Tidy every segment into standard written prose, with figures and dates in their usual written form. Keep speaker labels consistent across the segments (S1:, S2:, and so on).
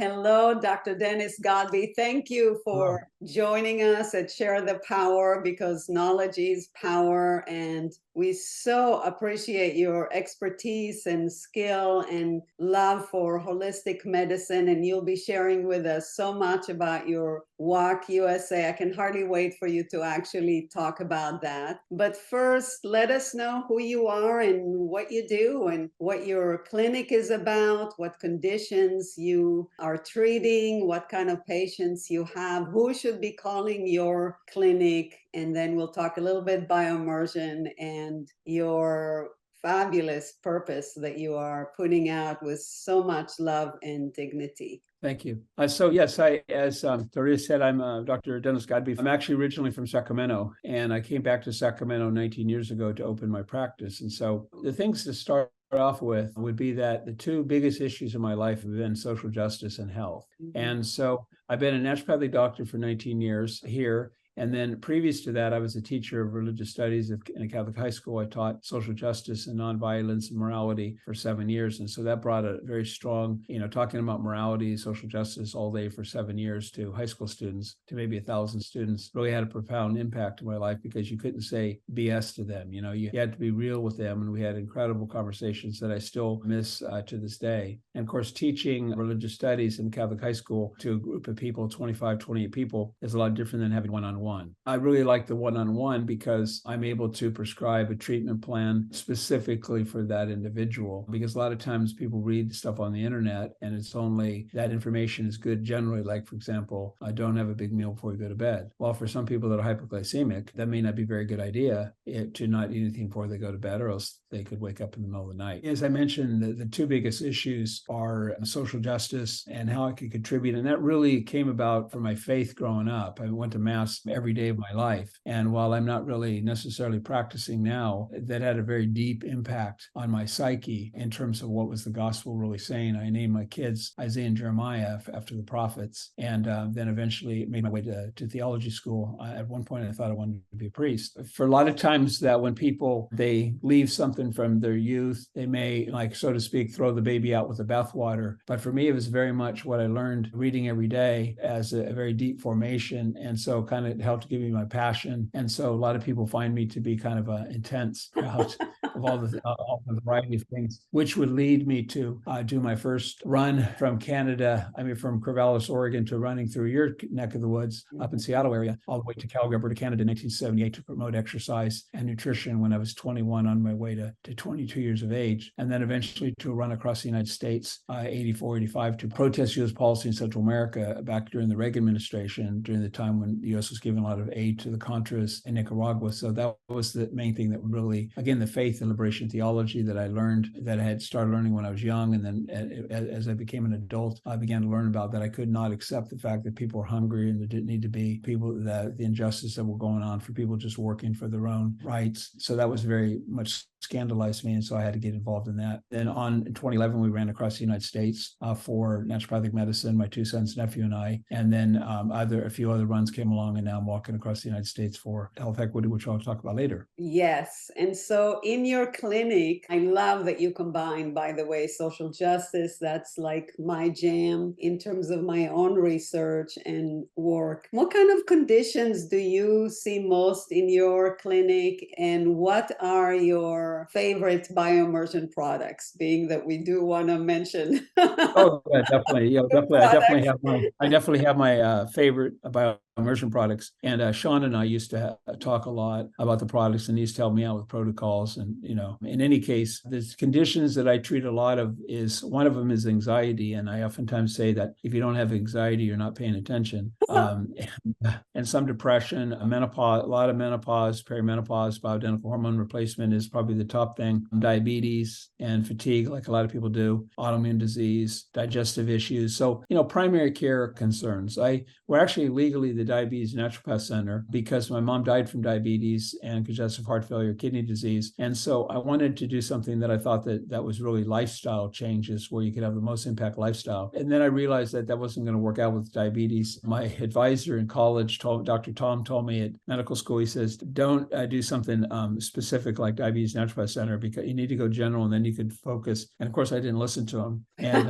S1: Hello, Dr. Dennis Godby. Thank you for joining us at Share the Power, because knowledge is power. And we so appreciate your expertise and skill and love for holistic medicine. And you'll be sharing with us so much about your Walk USA. I can hardly wait for you to actually talk about that. But first, let us know who you are and what you do and what your clinic is about, what conditions you are treating, what kind of patients you have, who should be calling your clinic, and then we'll talk a little bit BioImmersion and your fabulous purpose that you are putting out with so much love and dignity.
S2: Thank you. So yes, as Doria said, I'm Dr. Dennis Godby. I'm actually originally from Sacramento, and I came back to Sacramento 19 years ago to open my practice. And so the things to start off with would be that the two biggest issues in my life have been social justice and health. Mm-hmm. And so I've been a naturopathic doctor for 19 years here. And then previous to that, I was a teacher of religious studies in a Catholic high school. I taught social justice and nonviolence and morality for 7 years. And so that brought a very strong, talking about morality, social justice all day for 7 years to high school students, to maybe 1,000 students, really had a profound impact in my life, because you couldn't say BS to them. You had to be real with them. And we had incredible conversations that I still miss to this day. And of course, teaching religious studies in Catholic high school to a group of people, 25, 28 people, is a lot different than having one-on-one. I really like the one-on-one because I'm able to prescribe a treatment plan specifically for that individual, because a lot of times people read stuff on the internet and it's only that information is good generally, like, for example, don't have a big meal before you go to bed. Well, for some people that are hypoglycemic, that may not be a very good idea to not eat anything before they go to bed, or else they could wake up in the middle of the night. As I mentioned, the two biggest issues are social justice and how I could contribute. And that really came about from my faith growing up. I went to Mass every day of my life. And while I'm not really necessarily practicing now, that had a very deep impact on my psyche in terms of what was the gospel really saying. I named my kids Isaiah and Jeremiah after the prophets, and then eventually made my way to theology school. At one point, I thought I wanted to be a priest. For a lot of times that when people, they leave something from their youth, they may, like, so to speak, throw the baby out with the bathwater. But for me, it was very much what I learned reading every day as a very deep formation. And so kind of helped give me my passion. And so a lot of people find me to be kind of intense throughout of all the variety of things, which would lead me to do my first run from Canada, from Corvallis, Oregon, to running through your neck of the woods up in Seattle area, all the way to Calgary, Alberta, Canada in 1978 to promote exercise and nutrition when I was 21 on my way to 22 years of age. And then eventually to run across the United States, 84, 85, to protest U.S. policy in Central America back during the Reagan administration, during the time when the U.S. was giving a lot of aid to the Contras in Nicaragua. So that was the main thing that really, again, the faith and liberation theology that I learned, that I had started learning when I was young. And then as I became an adult, I began to learn about that. I could not accept the fact that people were hungry and there didn't need to be people, the injustice that were going on for people just working for their own rights. So that was very much scandalized me. And so I had to get involved in that. Then in 2011, we ran across the United States for naturopathic medicine, my two sons, nephew, and I. And then a few other runs came along, and now I'm walking across the United States for health equity, which I'll talk about later.
S1: Yes. And so in your clinic, I love that you combine, by the way, social justice. That's like my jam in terms of my own research and work. What kind of conditions do you see most in your clinic, and what are your favorite BioImmersion products, being that we do want to mention?
S2: Oh, yeah, definitely. Yeah, definitely. I definitely have my favorite BioImmersion products. And Sean and I used to talk a lot about the products, and he used to help me out with protocols. And, in any case, the conditions that I treat a lot of one of them is anxiety. And I oftentimes say that if you don't have anxiety, you're not paying attention. And some depression, menopause, a lot of menopause, perimenopause, bioidentical hormone replacement is probably the top thing. Diabetes and fatigue, like a lot of people do, autoimmune disease, digestive issues. So, primary care concerns. We're actually legally the the Diabetes Naturopath Center because my mom died from diabetes and congestive heart failure, kidney disease. And so I wanted to do something that I thought that was really lifestyle changes where you could have the most impact lifestyle. And then I realized that wasn't going to work out with diabetes. My advisor in college, Dr. Tom, told me at medical school, he says, don't do something specific like Diabetes Naturopath Center because you need to go general and then you could focus. And of course, I didn't listen to him. And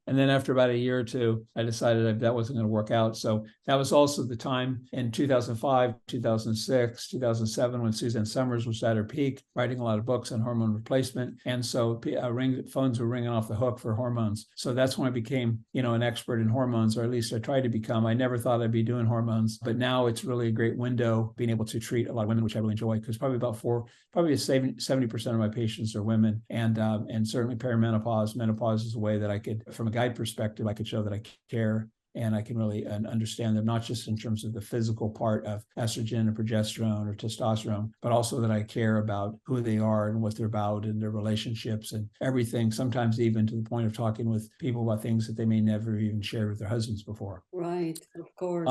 S2: then after about a year or two, I decided that wasn't going to work out. So that was also the time in 2005, 2006, 2007, when Suzanne Summers was at her peak, writing a lot of books on hormone replacement. And so phones were ringing off the hook for hormones. So that's when I became, an expert in hormones, or at least I tried to become. I never thought I'd be doing hormones, but now it's really a great window being able to treat a lot of women, which I really enjoy, because probably 70% of my patients are women, and certainly perimenopause, menopause is a way that I could, from a guide perspective, I could show that I care. And I can really understand them, not just in terms of the physical part of estrogen and progesterone or testosterone, but also that I care about who they are and what they're about and their relationships and everything, sometimes even to the point of talking with people about things that they may never even shared with their husbands before.
S1: Right, of course.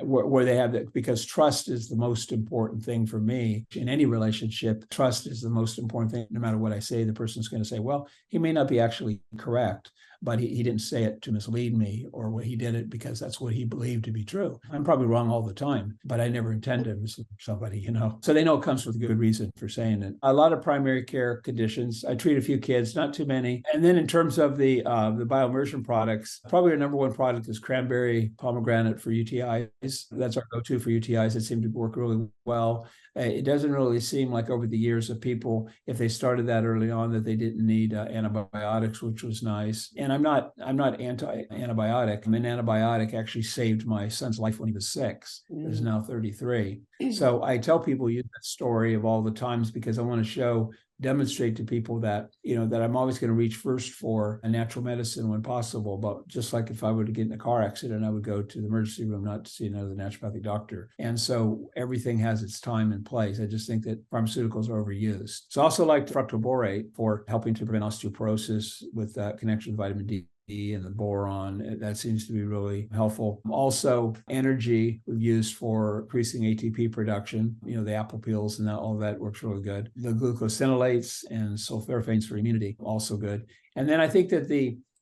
S2: Where they have that, because trust is the most important thing for me in any relationship. Trust is the most important thing. No matter what I say, the person's going to say, well, he may not be actually correct, but he didn't say it to mislead me, or he did it because that's what he believed to be true. I'm probably wrong all the time, but I never intend to mislead somebody, So they know it comes with a good reason for saying it. A lot of primary care conditions. I treat a few kids, not too many. And then in terms of the BioImmersion products, probably our number one product is Cranberry Pomegranate for UTIs. That's our go-to for UTIs. It seemed to work really well. It doesn't really seem like over the years of people, if they started that early on, that they didn't need antibiotics, which was nice. And I'm not anti-antibiotic. An antibiotic actually saved my son's life when he was 6. He's now 33. So I tell people use that story of all the times because I want to demonstrate to people that, that I'm always going to reach first for a natural medicine when possible. But just like if I were to get in a car accident, I would go to the emergency room, not to see another naturopathic doctor. And so everything has its time and place. I just think that pharmaceuticals are overused. So I also like Fructo Borate for helping to prevent osteoporosis with connection with vitamin D and the boron. That seems to be really helpful. Also, energy we've used for increasing ATP production, the apple peels and all that works really good. The glucosinolates and sulforaphanes for immunity, also good. And then I think that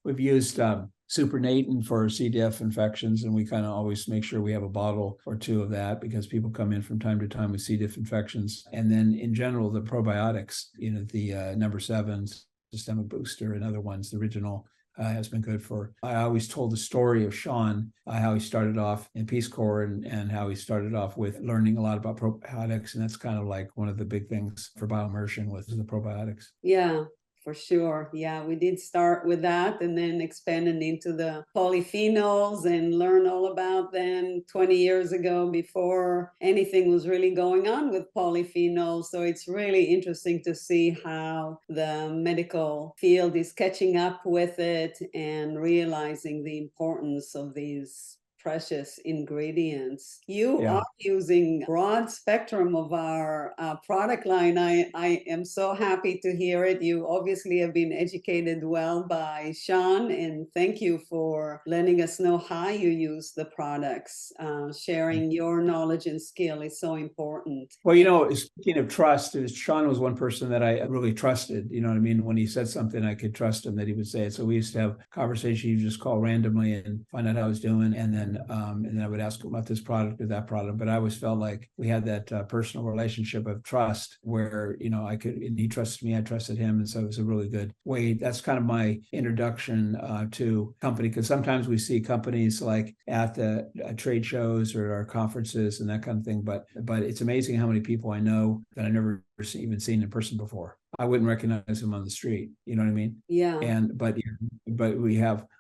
S2: we've used Supernatant for C. diff infections, and we kind of always make sure we have a bottle or two of that because people come in from time to time with C. diff infections. And then in general, the probiotics, the number 7s, systemic booster, and other ones, the original has been good for. I always told the story of Sean, how he started off in Peace Corps and how he started off with learning a lot about probiotics. And that's kind of like one of the big things for BioImmersion with the probiotics.
S1: Yeah. For sure. Yeah, we did start with that and then expanded into the polyphenols and learn all about them 20 years ago before anything was really going on with polyphenols. So it's really interesting to see how the medical field is catching up with it and realizing the importance of these precious ingredients. You are using broad spectrum of our product line. I am so happy to hear it. You obviously have been educated well by Sean, and thank you for letting us know how you use the products. Sharing your knowledge and skill is so important.
S2: Well, speaking of trust, Sean was one person that I really trusted. You know what I mean? When he said something, I could trust him that he would say it. So we used to have conversations. You just call randomly and find out how I was doing, and then I would ask him about this product or that product. But I always felt like we had that personal relationship of trust where, I could, and he trusted me, I trusted him. And so it was a really good way. That's kind of my introduction to company, because sometimes we see companies like at the trade shows or our conferences and that kind of thing. But it's amazing how many people I know that I never even seen in person before. I wouldn't recognize them on the street. You know what I mean?
S1: Yeah.
S2: But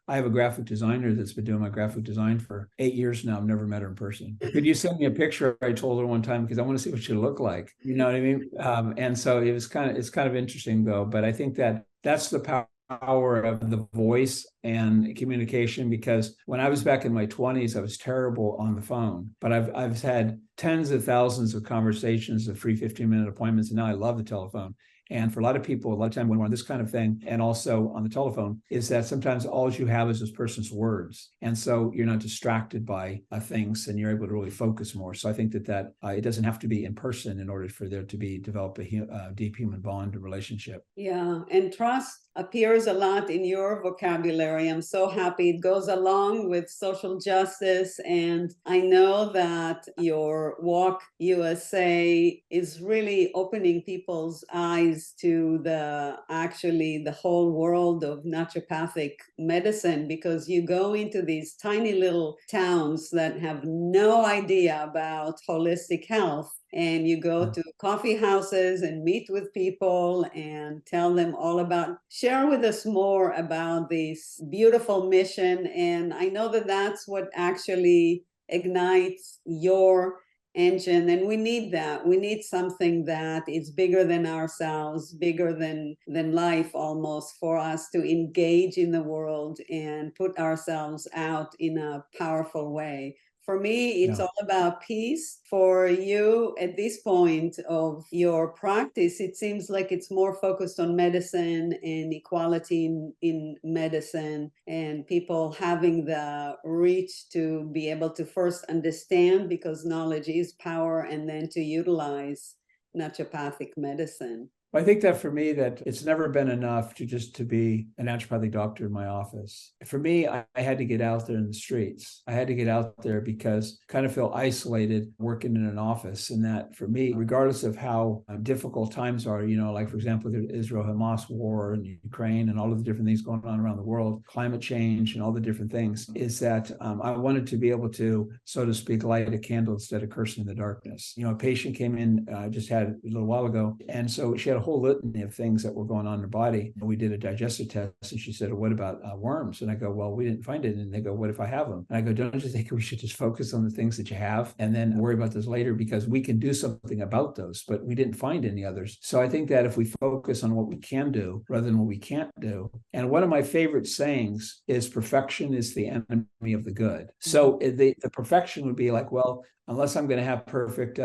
S2: I have a graphic designer that's been doing my graphic design for 8 years now. I've never met her in person. Could you send me a picture? I told her one time because I want to see what she looked like. You know what I mean? And so it's kind of interesting though. But I think that's the power of the voice and communication, because when I was back in my 20s, I was terrible on the phone, but I've had tens of thousands of conversations of free 15-minute appointments. And now I love the telephone. And for a lot of people, a lot of time when we're on this kind of thing, and also on the telephone, is that sometimes all you have is this person's words. And so you're not distracted by things, and you're able to really focus more. So I think that it doesn't have to be in person in order for there to be develop a deep human bond or relationship.
S1: Yeah, and trust appears a lot in your vocabulary. I'm so happy it goes along with social justice. And I know that your Walk USA is really opening people's eyes to the whole world of naturopathic medicine, because you go into these tiny little towns that have no idea about holistic health, and you go to coffee houses and meet with people and tell them all about, share with us more about this beautiful mission. And I know that that's what actually ignites your engine, and we need that. We need something that is bigger than ourselves, bigger than life almost, for us to engage in the world and put ourselves out in a powerful way. For me, it's all about peace. For you, at this point of your practice, it seems like it's more focused on medicine and equality in medicine, and people having the reach to be able to first understand, because knowledge is power, and then to utilize naturopathic medicine.
S2: I think that for me, that it's never been enough to be a naturopathic doctor in my office. For me, I had to get out there in the streets. I had to get out there because I kind of feel isolated working in an office. And that for me, regardless of how difficult times are, like, for example, the Israel-Hamas war and Ukraine and all of the different things going on around the world, climate change and all the different things, is that I wanted to be able to, so to speak, light a candle instead of cursing in the darkness. A patient came in, just had a little while ago, and so she had a whole litany of things that were going on in her body. And we did a digestive test, and she said, what about worms? And I go, well, we didn't find it. And they go, what if I have them? And I go, don't you think we should just focus on the things that you have and then worry about this later, because we can do something about those, but we didn't find any others. So I think that if we focus on what we can do rather than what we can't do. And one of my favorite sayings is, perfection is the enemy of the good. So the perfection would be like, well, unless I'm going to have perfect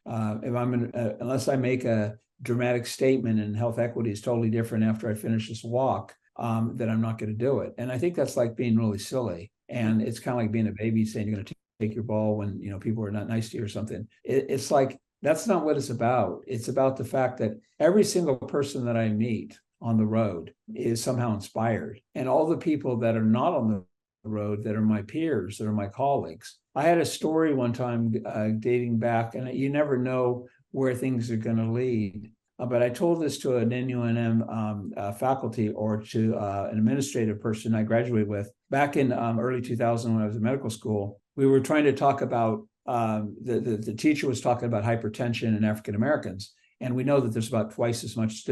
S2: unless I make a dramatic statement and health equity is totally different after I finish this walk, then I'm not going to do it. And I think that's like being really silly. And it's kind of like being a baby saying you're going to take your ball when people are not nice to you or something. It's like, that's not what it's about. It's about the fact that every single person that I meet on the road is somehow inspired. And all the people that are not on the road, that are my peers, that are my colleagues. I had a story one time dating back, and you never know where things are going to lead. But I told this to an NUNM faculty, or to an administrative person I graduated with back in early 2000 when I was in medical school. We were trying to talk about, the teacher was talking about hypertension in African Americans. And we know that there's about twice as much,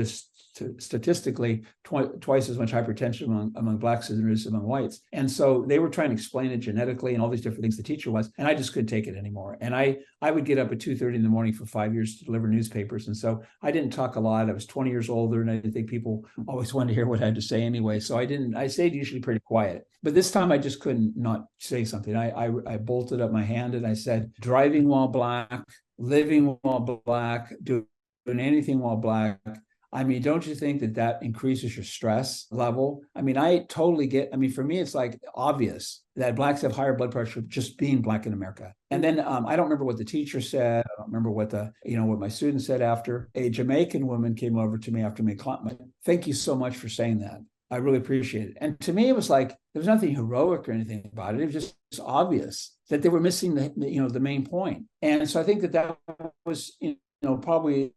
S2: statistically, twice as much hypertension among blacks as there is among whites. And so they were trying to explain it genetically and all these different things, the teacher was, and I just couldn't take it anymore. And I would get up at 2:30 in the morning for 5 years to deliver newspapers. And so I didn't talk a lot. I was 20 years older, and I didn't think people always wanted to hear what I had to say anyway. So I stayed usually pretty quiet. But this time I just couldn't not say something. I bolted up my hand and I said, driving while black, living while black, doing anything while black. I mean, don't you think that increases your stress level? I mean, I totally get, for me, it's like obvious that blacks have higher blood pressure just being black in America. And then I don't remember what the teacher said. I don't remember what what my students said after. A Jamaican woman came over to me after me. Thank you so much for saying that. I really appreciate it. And to me, it was like, there was nothing heroic or anything about it. It was just obvious that they were missing the main point. And so I think that was, probably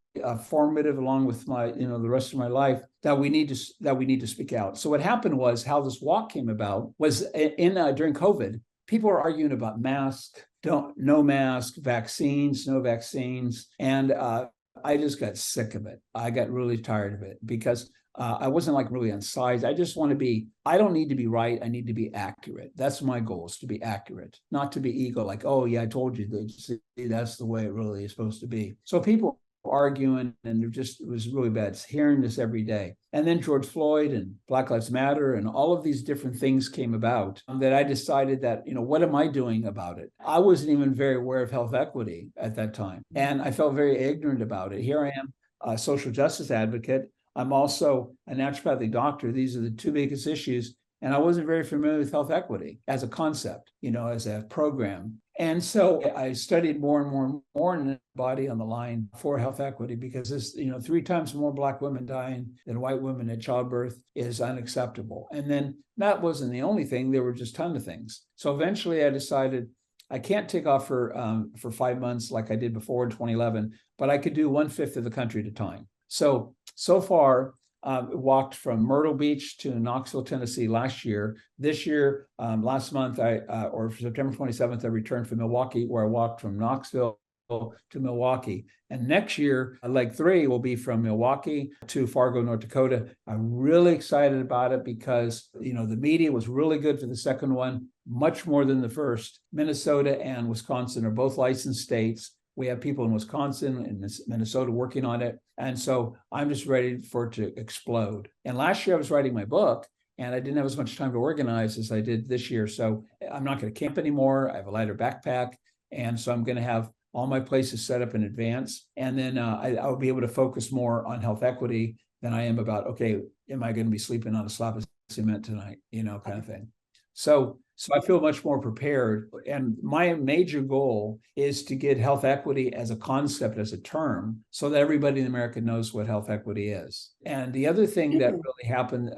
S2: formative, along with my, the rest of my life, that we need to speak out. So what happened was, how this walk came about was during COVID, people were arguing about masks, no mask, vaccines, no vaccines. And I just got sick of it. I got really tired of it, because I wasn't like really on sides. I just want to be, I don't need to be right. I need to be accurate. That's my goal, is to be accurate, not to be ego, like, oh yeah, I told you that. That's the way it really is supposed to be. So people arguing, and it was really bad. It's hearing this every day. And then George Floyd and Black Lives Matter and all of these different things came about that I decided that, what am I doing about it? I wasn't even very aware of health equity at that time. And I felt very ignorant about it. Here I am, a social justice advocate. I'm also a naturopathic doctor. These are the two biggest issues. And I wasn't very familiar with health equity as a concept, as a program. And so I studied more and more and more, and the body on the line for health equity, because this, 3 times more Black women dying than white women at childbirth is unacceptable. And then that wasn't the only thing. There were just a ton of things. So eventually I decided I can't take off for 5 months like I did before in 2011, but I could do 1/5 of the country at a time. So far, walked from Myrtle Beach to Knoxville, Tennessee last year. This year, last month, or September 27th, I returned from Milwaukee, where I walked from Knoxville to Milwaukee. And next year, leg 3 will be from Milwaukee to Fargo, North Dakota. I'm really excited about it because, the media was really good for the second one, much more than the first. Minnesota and Wisconsin are both licensed states. We have people in Wisconsin and Minnesota working on it. And so I'm just ready for it to explode. And last year I was writing my book and I didn't have as much time to organize as I did this year. So I'm not going to camp anymore. I have a lighter backpack. And so I'm going to have all my places set up in advance. And then I'll be able to focus more on health equity than I am about, okay, am I going to be sleeping on a slab of cement tonight, kind of thing. So I feel much more prepared. And my major goal is to get health equity as a concept, as a term, so that everybody in America knows what health equity is. And the other thing that really happened,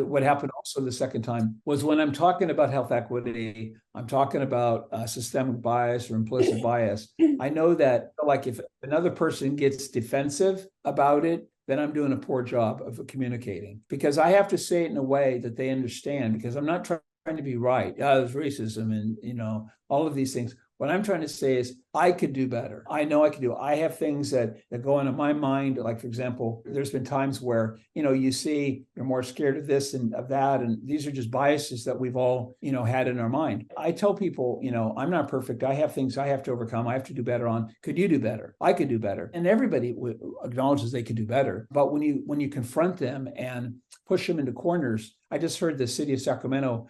S2: what happened also the second time, was when I'm talking about health equity, I'm talking about systemic bias or implicit bias. I know that, like, if another person gets defensive about it, then I'm doing a poor job of communicating, because I have to say it in a way that they understand, because I'm not trying to be right. There's racism and, all of these things. What I'm trying to say is I could do better. I know I could do. I have things that go on in my mind. Like, for example, there's been times where, you see you're more scared of this and of that. And these are just biases that we've all, had in our mind. I tell people, I'm not perfect. I have things I have to overcome. I have to do better on. Could you do better? I could do better. And everybody acknowledges they could do better. But when you confront them and push them into corners, I just heard the city of Sacramento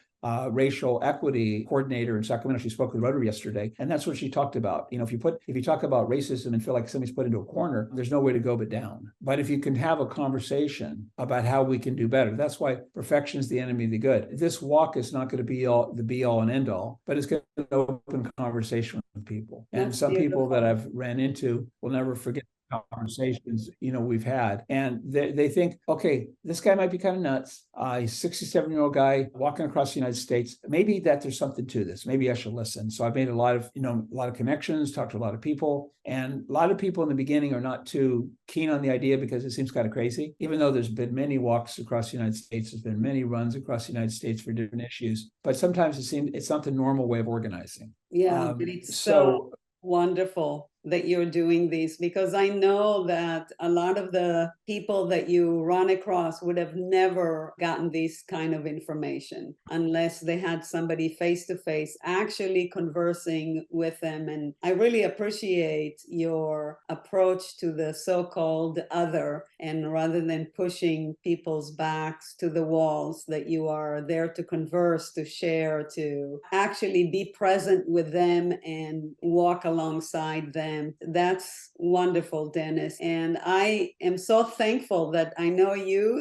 S2: racial equity coordinator in Sacramento. She spoke with Rotary yesterday, and that's what she talked about. If you talk about racism and feel like somebody's put into a corner, there's no way to go but down. But if you can have a conversation about how we can do better, that's why perfection is the enemy of the good. This walk is not going to be the be all and end all, but it's going to open conversation with people. And some people that I've ran into will never forget conversations we've had, and they think, okay, this guy might be kind of nuts. He's a 67-year-old guy walking across the United States. Maybe that there's something to this. Maybe I should listen. So I've made a lot of connections, talked to a lot of people, and a lot of people in the beginning are not too keen on the idea because it seems kind of crazy. Even though there's been many walks across the United States, there's been many runs across the United States for different issues, but sometimes it's not the normal way of organizing.
S1: Yeah, but it's so wonderful that you're doing these, because I know that a lot of the people that you run across would have never gotten this kind of information unless they had somebody face to face actually conversing with them. And I really appreciate your approach to the so-called other, and rather than pushing people's backs to the walls, that you are there to converse, to share, to actually be present with them and walk alongside them. That's wonderful, Dennis. And I am so thankful that I know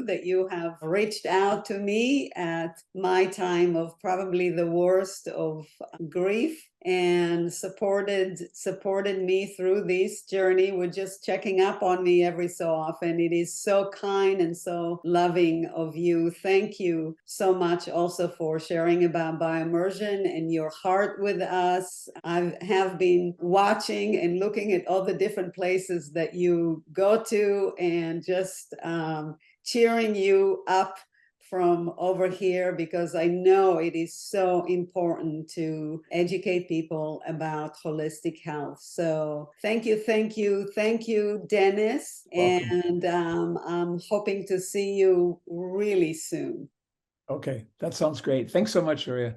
S1: that you have reached out to me at my time of probably the worst of grief, and supported me through this journey with just checking up on me every so often. It is so kind and so loving of you. Thank you so much also for sharing about BioImmersion and your heart with us. I have been watching and looking at all the different places that you go to, and just cheering you up from over here, because I know it is so important to educate people about holistic health. So thank you, Dennis.
S2: Welcome.
S1: And I'm hoping to see you really soon.
S2: Okay, that sounds great. Thanks so much, Aria.